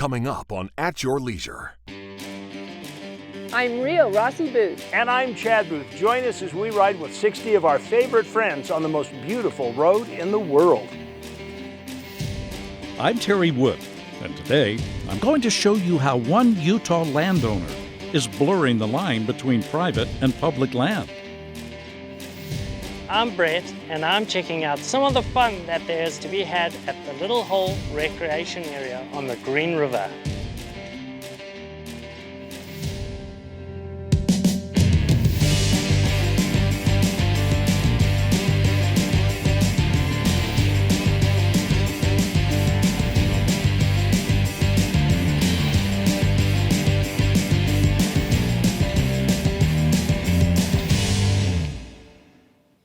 coming up on At Your Leisure. I'm Rio Rossi Booth. And I'm Chad Booth. Join us as we ride with 60 of our favorite friends on the most beautiful road in the world. I'm Terry Wood, and today I'm going to show you how one Utah landowner is blurring the line between private and public land. I'm Brett, and I'm checking out some of the fun that there is to be had at the Little Hole Recreation Area on the Green River.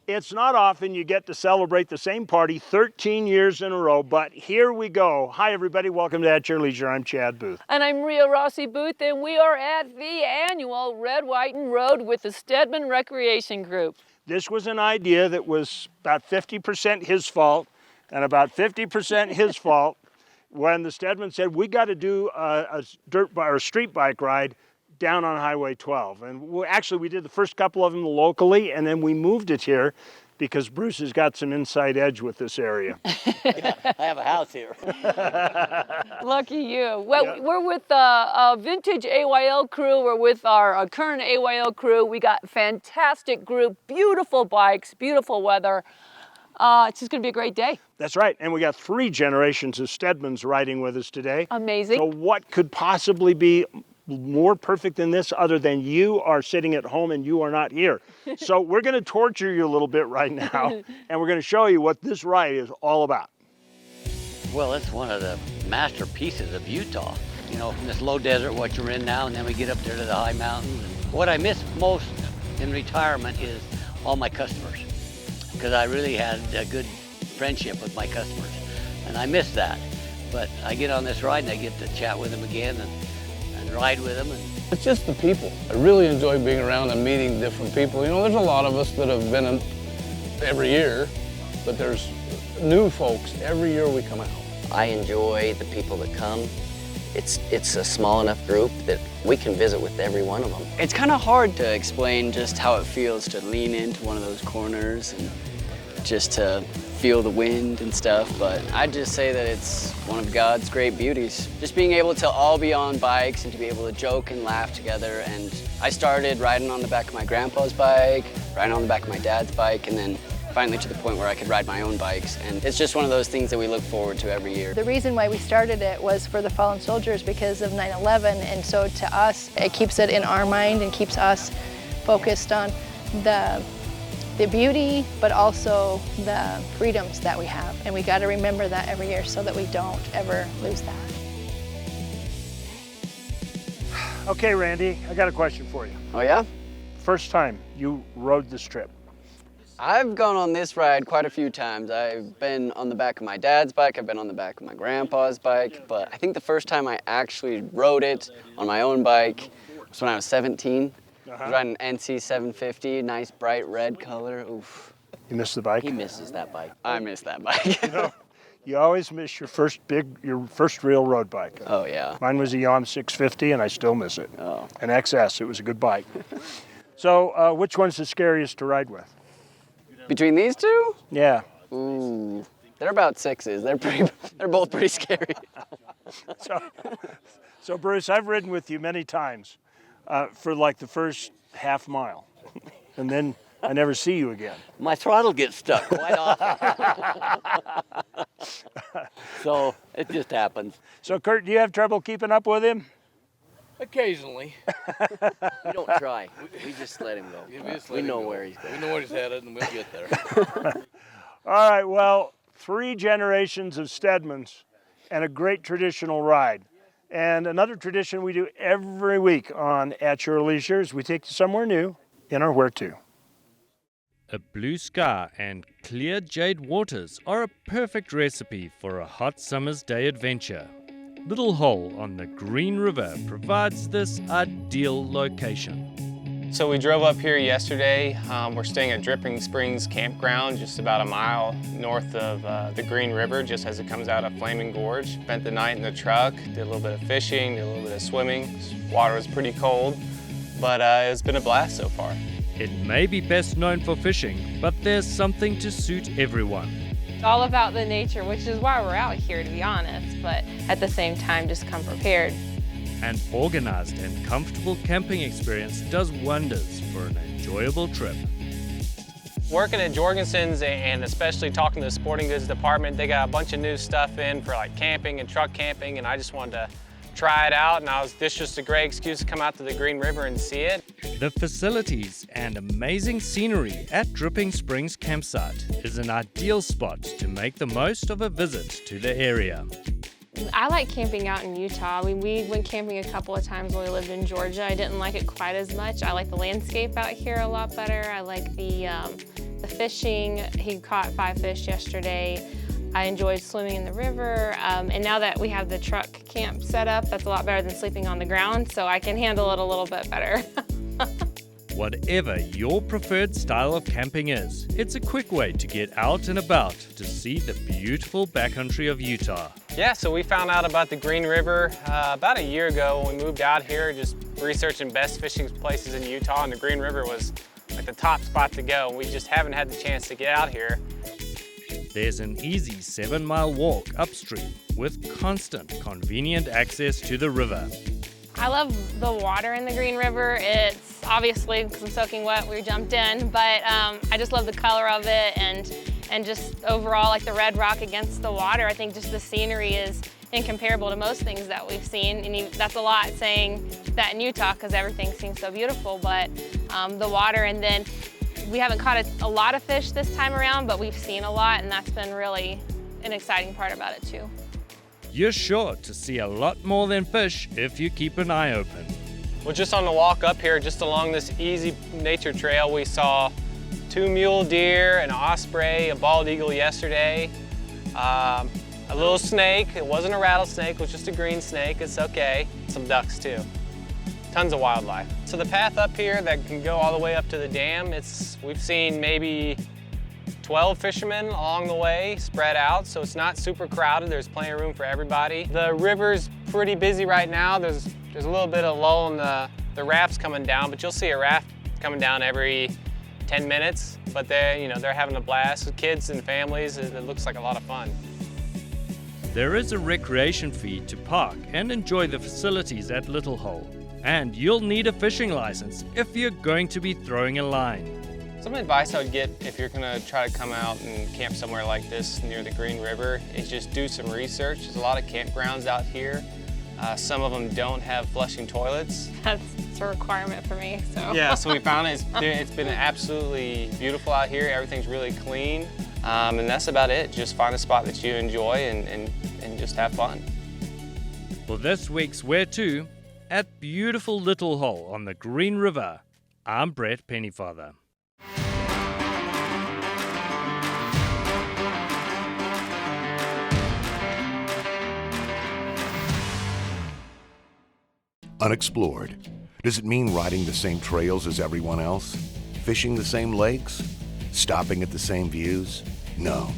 It's not often you get to celebrate the same party 13 years in a row, but here we go. Hi, everybody. Welcome to At Your Leisure. I'm Chad Booth. And I'm Rio Rossi Booth, and we are at the annual Red, White, and Road with the Steadman Recreation Group. This was an idea that was about 50% his fault and about 50% his fault when the Steadman said, we got to do a street bike ride down on Highway 12. And we did the first couple of them locally, and then we moved it here because Bruce has got some inside edge with this area. Yeah, I have a house here. Lucky you. Well, yeah. We're with a vintage AYL crew. We're with our current AYL crew. We got a fantastic group, beautiful bikes, beautiful weather. It's just going to be a great day. That's right. And we got 3 generations of Steadmans riding with us today. Amazing. So what could possibly be more perfect than this other than you are sitting at home and you are not here? So we're going to torture you a little bit right now, and we're going to show you what this ride is all about. Well, it's one of the masterpieces of Utah. You know, from this low desert, what you're in now, and then we get up there to the high mountains. And what I miss most in retirement is all my customers, because I really had a good friendship with my customers, and I miss that. But I get on this ride and I get to chat with them again and ride with them. It's just the people. I really enjoy being around and meeting different people. You know, there's a lot of us that have been in every year, but there's new folks every year we come out. I enjoy the people that come. It's a small enough group that we can visit with every one of them. It's kind of hard to explain just how it feels to lean into one of those corners and just to feel the wind and stuff, but I'd just say that it's one of God's great beauties. Just being able to all be on bikes and to be able to joke and laugh together. And I started riding on the back of my grandpa's bike, riding on the back of my dad's bike, and then finally to the point where I could ride my own bikes. And it's just one of those things that we look forward to every year. The reason why we started it was for the fallen soldiers because of 9/11, and so to us, it keeps it in our mind and keeps us focused on the beauty, but also the freedoms that we have. And we got to remember that every year so that we don't ever lose that. Okay, Randy, I got a question for you. Oh yeah? First time you rode this trip. I've gone on this ride quite a few times. I've been on the back of my dad's bike, I've been on the back of my grandpa's bike, but I think the first time I actually rode it on my own bike was when I was 17. I was riding an NC 750, nice bright red color. Oof. You missed the bike? He misses that bike. I miss that bike. You know, you always miss your first real road bike. Oh yeah. Mine was a Yom 650 and I still miss it. Oh. An XS, it was a good bike. So which one's the scariest to ride with? Between these two? Yeah. Ooh. They're about 6s. They're both pretty scary. So Bruce, I've ridden with you many times. For like the first half mile, and then I never see you again. My throttle gets stuck quite often. So it just happens. So Kurt, do you have trouble keeping up with him? Occasionally. We don't try. We just let him go. We know where he's going. We know where he's headed, and we'll get there. All right, well, 3 generations of Steadmans and a great traditional ride. And another tradition we do every week on At Your Leisure is we take you somewhere new in our Where To. A blue sky and clear jade waters are a perfect recipe for a hot summer's day adventure. Little Hole on the Green River provides this ideal location. So we drove up here yesterday. We're staying at Dripping Springs Campground, just about a mile north of the Green River, just as it comes out of Flaming Gorge. Spent the night in the truck, did a little bit of fishing, did a little bit of swimming. Water was pretty cold, but it's been a blast so far. It may be best known for fishing, but there's something to suit everyone. It's all about the nature, which is why we're out here, to be honest, but at the same time, just come prepared. An organized and comfortable camping experience does wonders for an enjoyable trip. Working at Jorgensen's and especially talking to the sporting goods department, they got a bunch of new stuff in for like camping and truck camping, and I just wanted to try it out, and this just a great excuse to come out to the Green River and see it. The facilities and amazing scenery at Dripping Springs Campsite is an ideal spot to make the most of a visit to the area. I like camping out in Utah. I mean, we went camping a couple of times when we lived in Georgia. I didn't like it quite as much. I like the landscape out here a lot better. I like the fishing. He caught 5 fish yesterday. I enjoyed swimming in the river, and now that we have the truck camp set up, that's a lot better than sleeping on the ground, so I can handle it a little bit better. Whatever your preferred style of camping is, it's a quick way to get out and about to see the beautiful backcountry of Utah. Yeah, so we found out about the Green River about a year ago when we moved out here, just researching best fishing places in Utah, and the Green River was like the top spot to go. We just haven't had the chance to get out here. There's an easy 7-mile walk upstream with constant, convenient access to the river. I love the water in the Green River. It's obviously, because I'm soaking wet, we jumped in, but I just love the color of it and just overall like the red rock against the water. I think just the scenery is incomparable to most things that we've seen, and that's a lot saying that in Utah because everything seems so beautiful, but the water, and then we haven't caught a lot of fish this time around, but we've seen a lot, and that's been really an exciting part about it too. You're sure to see a lot more than fish if you keep an eye open. Well, just on the walk up here, just along this easy nature trail, we saw 2 mule deer, an osprey, a bald eagle yesterday, a little snake. It wasn't a rattlesnake, it was just a green snake. It's okay. Some ducks too. Tons of wildlife. So the path up here that can go all the way up to the dam, we've seen maybe 12 fishermen along the way, spread out, so it's not super crowded. There's plenty of room for everybody. The river's pretty busy right now. There's a little bit of lull in the rafts coming down, but you'll see a raft coming down every 10 minutes. But they're having a blast with kids and families. It looks like a lot of fun. There is a recreation fee to park and enjoy the facilities at Little Hole. And you'll need a fishing license if you're going to be throwing a line. Some advice I would get if you're gonna try to come out and camp somewhere like this near the Green River is just do some research. There's a lot of campgrounds out here. Some of them don't have flushing toilets. That's a requirement for me, so. Yeah, so we found it's been absolutely beautiful out here. Everything's really clean, and that's about it. Just find a spot that you enjoy and just have fun. For this week's Where To, at beautiful Little Hole on the Green River, I'm Brett Pennyfather. Unexplored. Does it mean riding the same trails as everyone else? Fishing the same lakes? Stopping at the same views? No.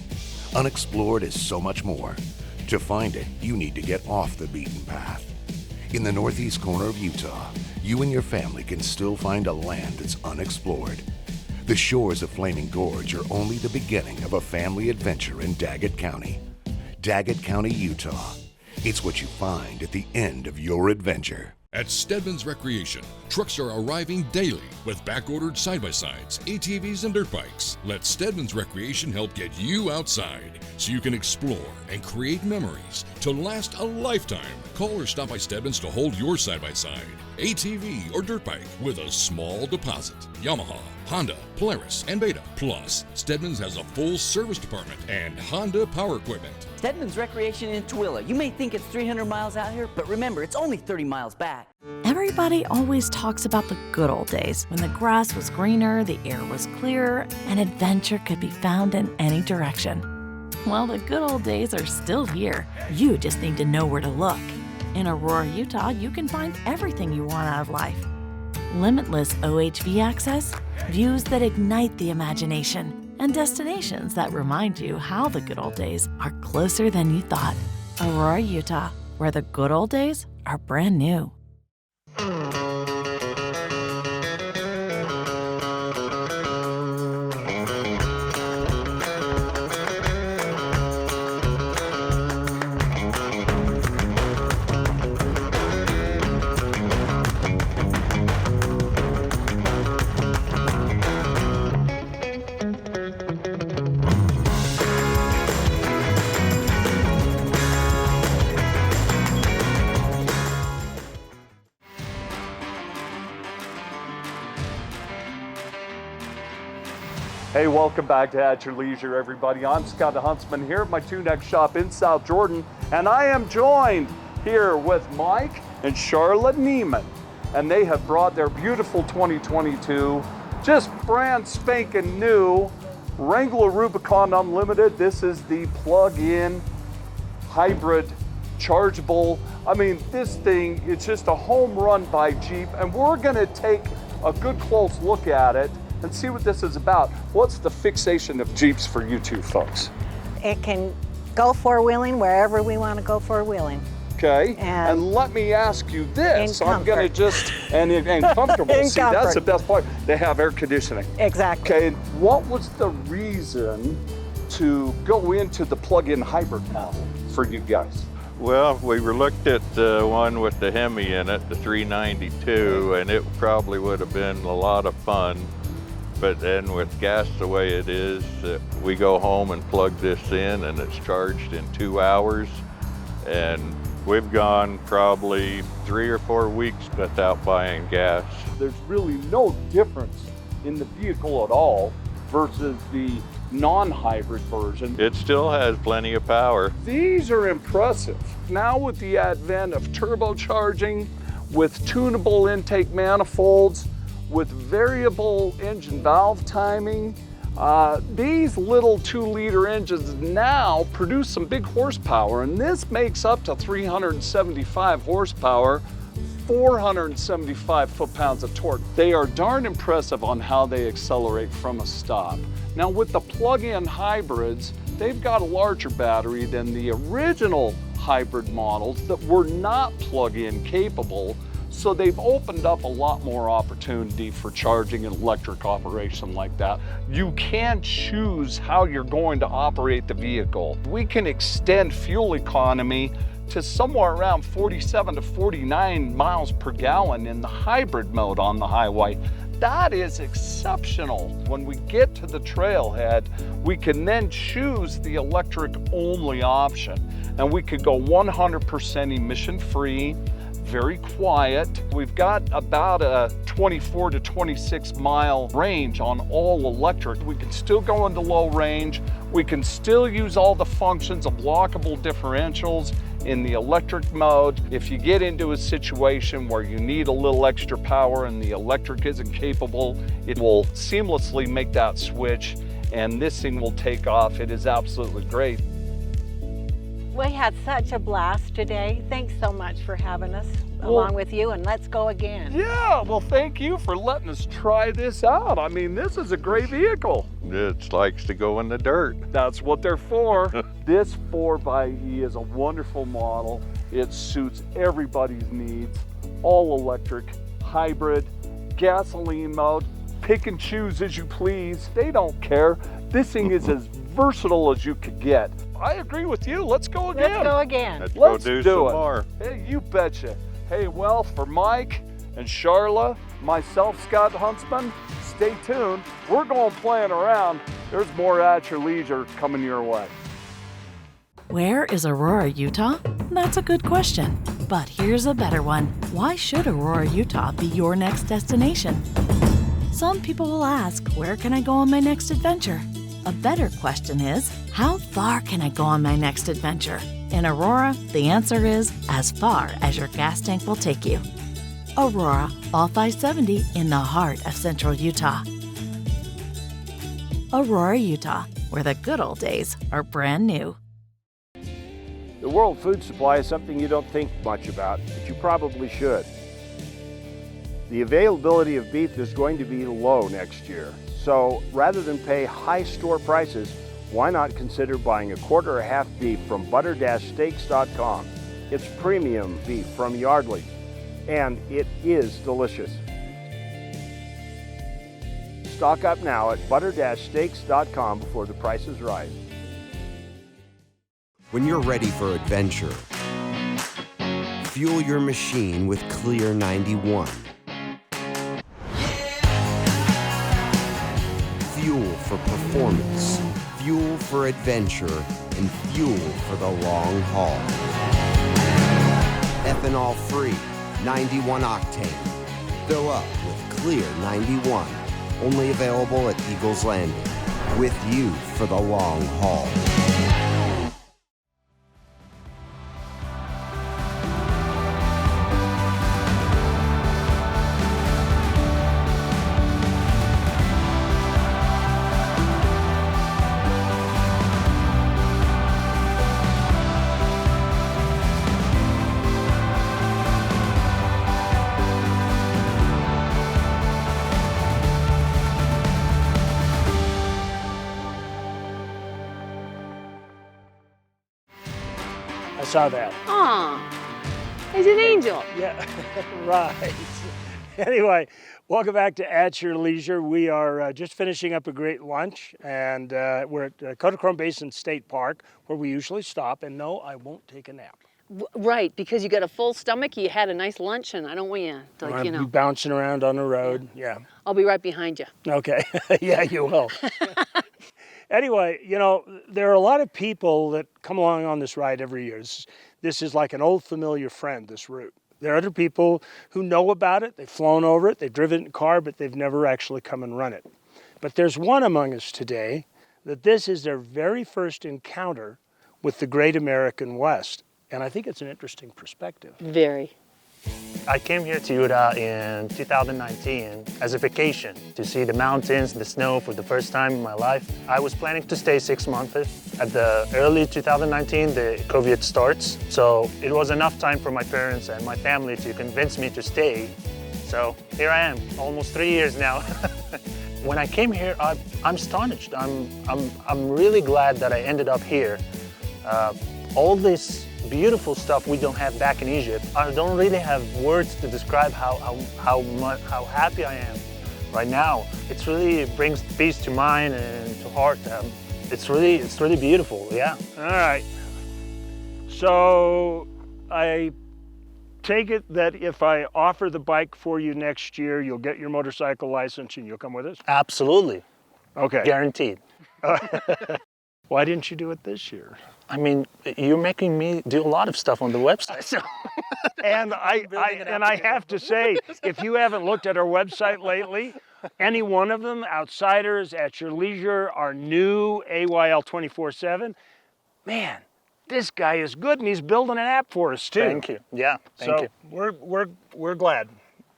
Unexplored is so much more. To find it, you need to get off the beaten path. In the northeast corner of Utah, you and your family can still find a land that's unexplored. The shores of Flaming Gorge are only the beginning of a family adventure in Daggett County. Daggett County, Utah. It's what you find at the end of your adventure. At Steadman's Recreation, trucks are arriving daily with back-ordered side-by-sides, ATVs, and dirt bikes. Let Steadman's Recreation help get you outside so you can explore and create memories to last a lifetime. Call or stop by Steadman's to hold your side-by-side, ATV, or dirt bike with a small deposit. Yamaha, Honda, Polaris, and Beta. Plus, Steadman's has a full service department and Honda power equipment. Steadman's Recreation in Tooele. You may think it's 300 miles out here, but remember, it's only 30 miles back. Everybody always talks about the good old days when the grass was greener, the air was clearer, and adventure could be found in any direction. Well, the good old days are still here. You just need to know where to look. In Aurora, Utah, you can find everything you want out of life. limitless OHV access, views that ignite the imagination, and destinations that remind you how the good old days are closer than you thought. Aurora, Utah, where the good old days are brand new. Hey, welcome back to At Your Leisure, everybody. I'm Scott the Huntsman here at my Tunex shop in South Jordan, and I am joined here with Mike and Charlotte Neiman, and they have brought their beautiful 2022, just brand spanking new Wrangler Rubicon Unlimited. This is the plug-in hybrid chargeable. I mean, this thing, it's just a home run by Jeep, and we're gonna take a good close look at it and see what this is about. What's the fixation of Jeeps for you two folks? It can go four-wheeling wherever we want to go four-wheeling. Okay, and let me ask you this. I'm gonna just, and comfortable. In See, comfort. that's the best part. They have air conditioning. Exactly. Okay, what was the reason to go into the plug-in hybrid model for you guys? Well, we looked at the one with the Hemi in it, the 392, and it probably would have been a lot of fun. But then with gas the way it is, we go home and plug this in and it's charged in 2 hours. And we've gone probably 3 or 4 weeks without buying gas. There's really no difference in the vehicle at all versus the non-hybrid version. It still has plenty of power. These are impressive. Now with the advent of turbocharging, with tunable intake manifolds, with variable engine valve timing, these little 2-liter engines now produce some big horsepower, and this makes up to 375 horsepower, 475 foot-pounds of torque. They are darn impressive on how they accelerate from a stop. Now with the plug-in hybrids, they've got a larger battery than the original hybrid models that were not plug-in capable. So they've opened up a lot more opportunity for charging and electric operation like that. You can choose how you're going to operate the vehicle. We can extend fuel economy to somewhere around 47 to 49 miles per gallon in the hybrid mode on the highway. That is exceptional. When we get to the trailhead, we can then choose the electric only option. And we could go 100% emission free, very quiet. We've got about a 24 to 26 mile range on all electric. We can still go into low range. We can still use all the functions of lockable differentials in the electric mode. If you get into a situation where you need a little extra power and the electric isn't capable, it will seamlessly make that switch and this thing will take off. It is absolutely great. We had such a blast today. Thanks so much for having us along with you, and let's go again. Yeah, well, thank you for letting us try this out. I mean, this is a great vehicle. It likes to go in the dirt. That's what they're for. This 4xe is a wonderful model. It suits everybody's needs. All electric, hybrid, gasoline mode, pick and choose as you please. They don't care. This thing is as versatile as you could get. I agree with you. Let's go again. Let's go again. Let's go do some it. more. Hey, you betcha. Hey, well, for Mike and Charla, myself, Scott Huntsman, stay tuned. We're going playing around. There's more At Your Leisure coming your way. Where is Aurora, Utah? That's a good question. But here's a better one. Why should Aurora, Utah be your next destination? Some people will ask, where can I go on my next adventure? A better question is, how far can I go on my next adventure? In Aurora, the answer is as far as your gas tank will take you. Aurora, all 570 in the heart of central Utah. Aurora, Utah, where the good old days are brand new. The World Food Supply is something you don't think much about, but you probably should. The availability of beef is going to be low next year. So rather than pay high store prices, why not consider buying a quarter or half beef from butter-steaks.com. It's premium beef from Yardley, and it is delicious. Stock up now at butter-steaks.com before the prices rise. When you're ready for adventure, fuel your machine with Clear 91. Fuel for performance, fuel for adventure, and fuel for the long haul. Ethanol-free, 91 octane. Fill up with Clear 91. Only available at Eagles Landing. With you for the long haul. I saw that. Aw, he's an angel. Yeah, right. Anyway, welcome back to At Your Leisure. We are just finishing up a great lunch, and we're at Kodachrome Basin State Park, where we usually stop, and no, I won't take a nap. Right, because you got a full stomach, you had a nice lunch, and I don't want you to, like, you know. Be bouncing around on the road, yeah. I'll be right behind you. Okay, yeah, you will. Anyway, you know, there are a lot of people that come along on this ride every year. This is like an old familiar friend, this route. There are other people who know about it, they've flown over it, they've driven it in a car, but they've never actually come and run it. But there's one among us today that this is their very first encounter with the Great American West. And I think it's an interesting perspective. Very. I came here to Utah in 2019 as a vacation to see the mountains and the snow for the first time in my life. I was planning to stay 6 months. At the early 2019, the COVID starts. So it was enough time for my parents and my family to convince me to stay. So here I am, almost 3 years now. When I came here, I'm astonished. I'm really glad that I ended up here. All this beautiful stuff we don't have back in Egypt. I don't really have words to describe how happy I am right now. It really brings peace to mind and to heart. It's really beautiful, yeah. All right. So I take it that if I offer the bike for you next year, you'll get your motorcycle license and you'll come with us? Absolutely. Okay. Guaranteed. Why didn't you do it this year? I mean, you're making me do a lot of stuff on the website. So. And I have to say, if you haven't looked at our website lately, any one of them, Outsiders, At Your Leisure, our new AYL 24/7, man, this guy is good, and he's building an app for us too. Thank you. Yeah, thank you. We're glad.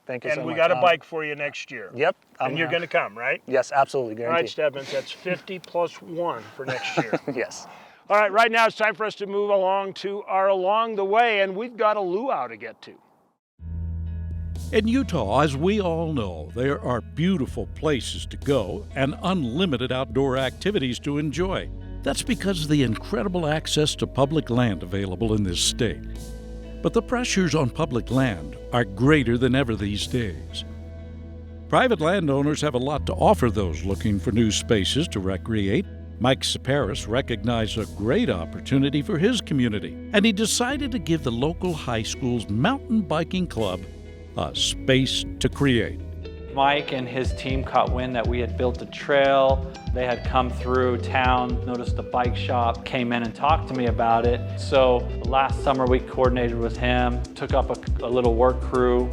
Thank you so much. And we got a bike for you next year. Yep. And you're going to come, right? Yes, absolutely, guaranteed. All right, Steadman, that's 50 plus 1 for next year. Yes. All right, right now it's time for us to move along to our Along the Way, and we've got a luau to get to. In Utah, as we all know, there are beautiful places to go and unlimited outdoor activities to enjoy. That's because of the incredible access to public land available in this state. But the pressures on public land are greater than ever these days. Private landowners have a lot to offer those looking for new spaces to recreate. Mike Saparis recognized a great opportunity for his community, and he decided to give the local high school's mountain biking club a space to create. Mike and his team caught wind that we had built a trail. They had come through town, noticed the bike shop, came in and talked to me about it. So last summer we coordinated with him, took up a little work crew,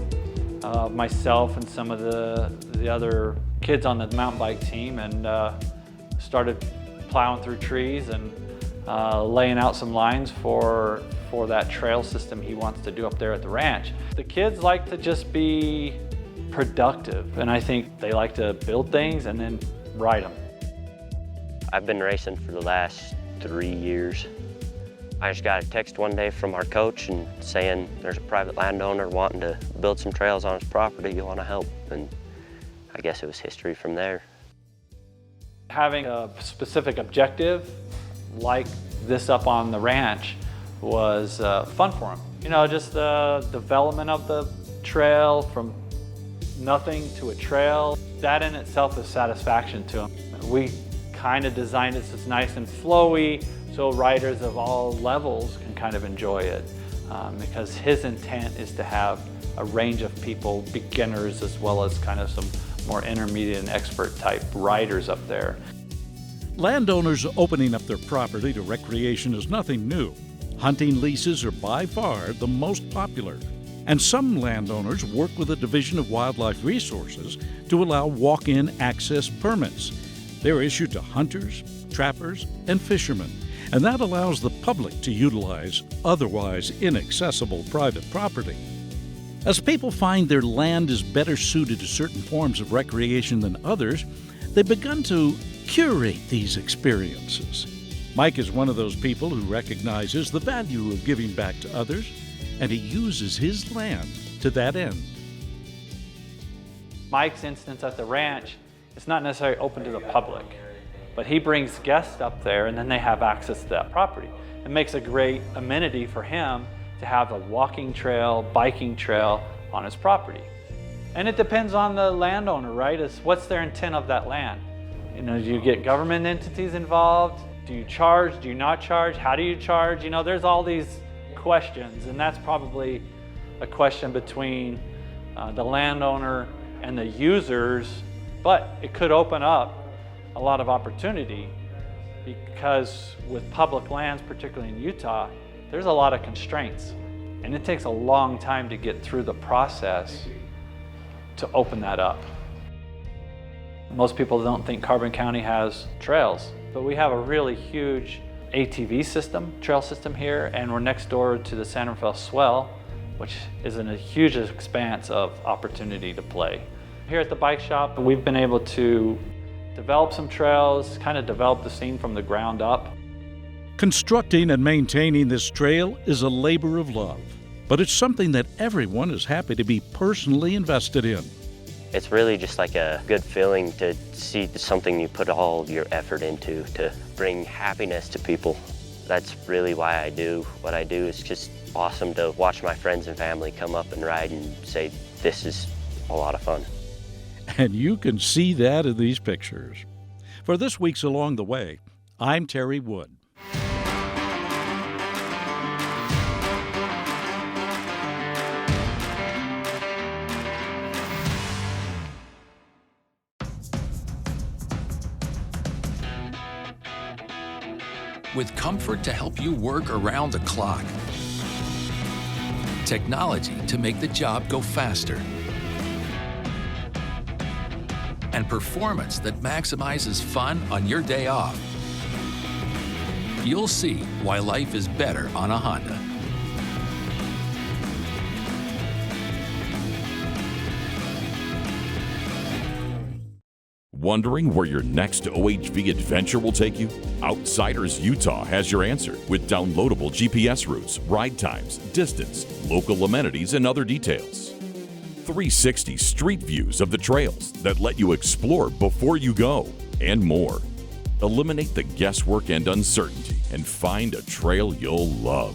myself and some of the other kids on the mountain bike team, and started plowing through trees and laying out some lines for that trail system he wants to do up there at the ranch. The kids like to just be productive, and I think they like to build things and then ride them. I've been racing for the last 3 years, I just got a text one day from our coach and saying there's a private landowner wanting to build some trails on his property. You want to help? And I guess it was history from there. Having a specific objective like this up on the ranch was fun for him. You know, just the development of the trail from nothing to a trail, that in itself is satisfaction to him. We kind of designed it so it's nice and flowy, so riders of all levels can kind of enjoy it, because his intent is to have a range of people, beginners as well as kind of some more intermediate and expert type riders up there. Landowners opening up their property to recreation is nothing new. Hunting leases are by far the most popular, and some landowners work with the Division of Wildlife Resources to allow walk-in access permits. They're issued to hunters, trappers, and fishermen, and that allows the public to utilize otherwise inaccessible private property. As people find their land is better suited to certain forms of recreation than others, they've begun to curate these experiences. Mike is one of those people who recognizes the value of giving back to others, and he uses his land to that end. Mike's instance at the ranch, it's not necessarily open to the public, but he brings guests up there and then they have access to that property. It makes a great amenity for him to have a walking trail, biking trail on his property. And it depends on the landowner, right? What's their intent of that land? You know, do you get government entities involved? Do you charge? Do you not charge? How do you charge? You know, there's all these questions, and that's probably a question between the landowner and the users, but it could open up a lot of opportunity because with public lands, particularly in Utah, there's a lot of constraints, and it takes a long time to get through the process to open that up. Most people don't think Carbon County has trails, but we have a really huge ATV system, trail system here, and we're next door to the San Rafael Swell, which is in a huge expanse of opportunity to play. Here at the bike shop, we've been able to develop some trails, kind of develop the scene from the ground up. Constructing and maintaining this trail is a labor of love, but it's something that everyone is happy to be personally invested in. It's really just like a good feeling to see something you put all your effort into to bring happiness to people. That's really why I do what I do. It's just awesome to watch my friends and family come up and ride and say, this is a lot of fun. And you can see that in these pictures. For this week's Along the Way, I'm Terry Wood. With comfort to help you work around the clock. Technology to make the job go faster. And performance that maximizes fun on your day off. You'll see why life is better on a Honda. Wondering where your next OHV adventure will take you? Outsiders Utah has your answer with downloadable GPS routes, ride times, distance, local amenities, and other details. 360 street views of the trails that let you explore before you go, and more. Eliminate the guesswork and uncertainty and find a trail you'll love.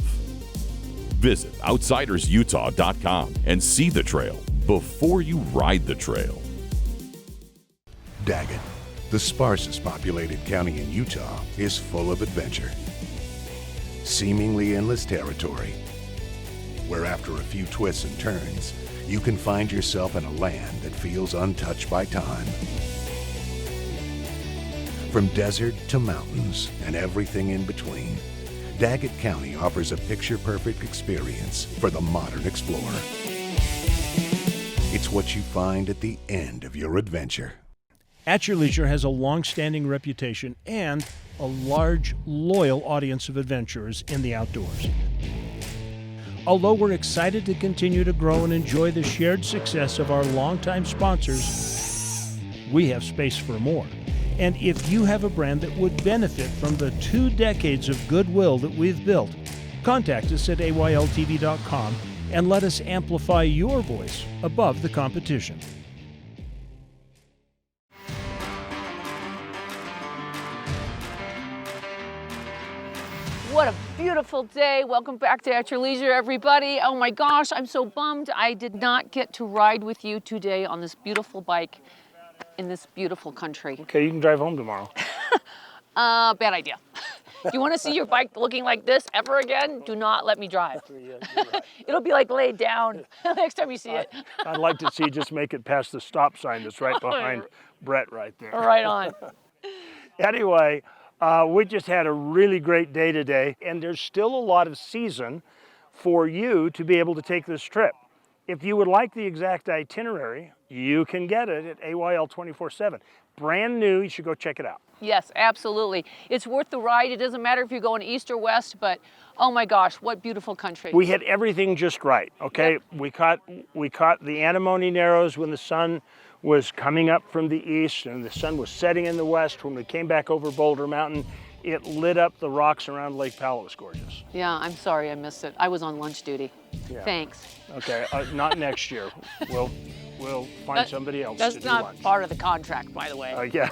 Visit outsidersutah.com and see the trail before you ride the trail. Daggett, the sparsest populated county in Utah, is full of adventure. Seemingly endless territory, where after a few twists and turns, you can find yourself in a land that feels untouched by time. From desert to mountains and everything in between, Daggett County offers a picture-perfect experience for the modern explorer. It's what you find at the end of your adventure. At Your Leisure has a long-standing reputation and a large, loyal audience of adventurers in the outdoors. Although we're excited to continue to grow and enjoy the shared success of our longtime sponsors, we have space for more. And if you have a brand that would benefit from the 2 decades of goodwill that we've built, Contact us at AYLTV.com and let us amplify your voice above the competition. What a beautiful day. Welcome back to At Your Leisure, everybody. Oh my gosh, I'm so bummed I did not get to ride with you today on this beautiful bike in this beautiful country. Okay, you can drive home tomorrow. Bad idea. Do you want to see your bike looking like this ever again? Do not let me drive. It'll be like laid down next time you see it. I'd like to see just make it past the stop sign that's right behind Brett right there. Right on. Anyway, we just had a really great day today, and there's still a lot of season for you to be able to take this trip. If you would like the exact itinerary, you can get it at AYL 24/7. Brand new, you should go check it out. Yes, absolutely. It's worth the ride. It doesn't matter if you're going east or west, but oh my gosh, what beautiful country. We had everything just right, okay? Yep. We caught the antimony narrows when the sun was coming up from the east and the sun was setting in the west. When we came back over Boulder Mountain, it lit up the rocks around Lake Powell. It was gorgeous. Yeah, I'm sorry I missed it. I was on lunch duty. Yeah. Thanks. Okay, not next year. We'll find somebody else to do lunch. That's not part of the contract, by the way. Yeah.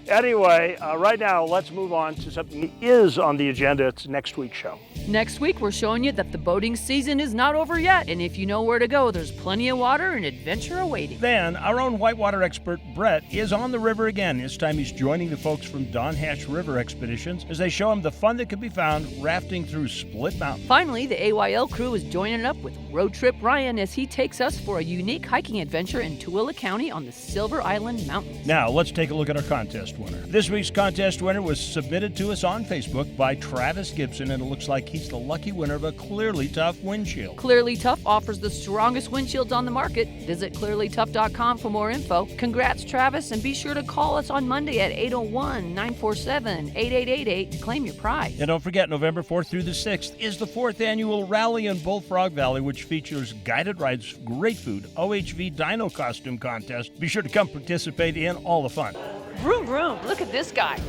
Anyway, right now, let's move on to something that is on the agenda. It's next week's show. Next week, we're showing you that the boating season is not over yet. And if you know where to go, there's plenty of water and adventure awaiting. Then, our own whitewater expert, Brett, is on the river again. This time he's joining the folks from Don Hatch River Expeditions as they show him the fun that can be found rafting through Split Mountain. Finally, the AYL crew is joining up with Road Trip Ryan as he takes us for a unique hiking adventure in Tooele County on the Silver Island Mountains. Now, let's take a look at our contest winner. This week's contest winner was submitted to us on Facebook by Travis Gibson, and it looks like he's the lucky winner of a Clearly Tough windshield. Clearly Tough offers the strongest windshields on the market. Visit clearlytough.com for more info. Congrats, Travis, and be sure to call us on Monday at 801-947-8888 to claim your prize. And don't forget, November 4th through the 6th is the 4th annual Rally in Bullfrog Valley, which features guided rides, great food, OHV Dino costume contest. Be sure to come participate in all the fun. Vroom, vroom. Look at this guy.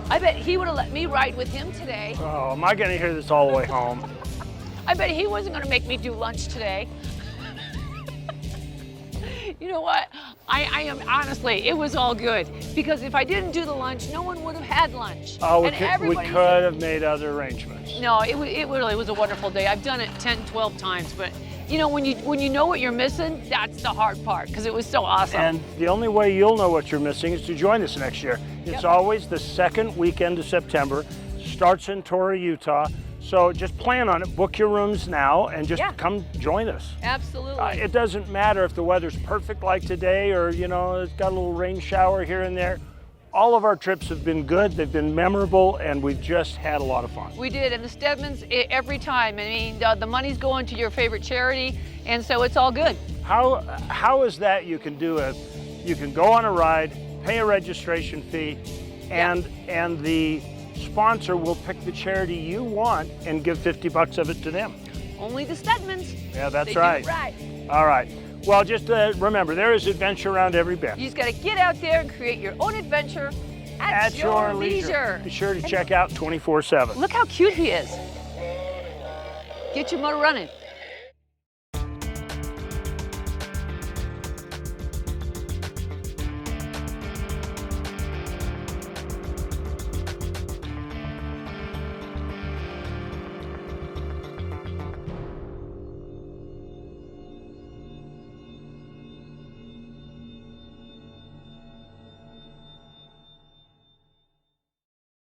I bet he would have let me ride with him today. Oh, am I going to hear this all the way home? I bet he wasn't going to make me do lunch today. You know what? I am, honestly, it was all good. Because if I didn't do the lunch, no one would have had lunch. Oh, we could have made other arrangements. No, it really was a wonderful day. I've done it 10, 12 times, but you know, when you know what you're missing, that's the hard part, because it was so awesome. And the only way you'll know what you're missing is to join us next year. It's always the second weekend of September. Starts in Torrey, Utah. So just plan on it. Book your rooms now and just come join us. Absolutely. It doesn't matter if the weather's perfect like today or, you know, it's got a little rain shower here and there. All of our trips have been good, they've been memorable, and we've just had a lot of fun. We did, and the Steadmans, every time. I mean, the money's going to your favorite charity, and so it's all good. How is that you can go on a ride, pay a registration fee, and the sponsor will pick the charity you want and give $50 of it to them? Only the Steadmans. Yeah, that's they right. Do it right. All right. Well, just remember, there is adventure around every bend. You just got to get out there and create your own adventure at your leisure. Be sure to check out 24/7. Look how cute he is. Get your motor running.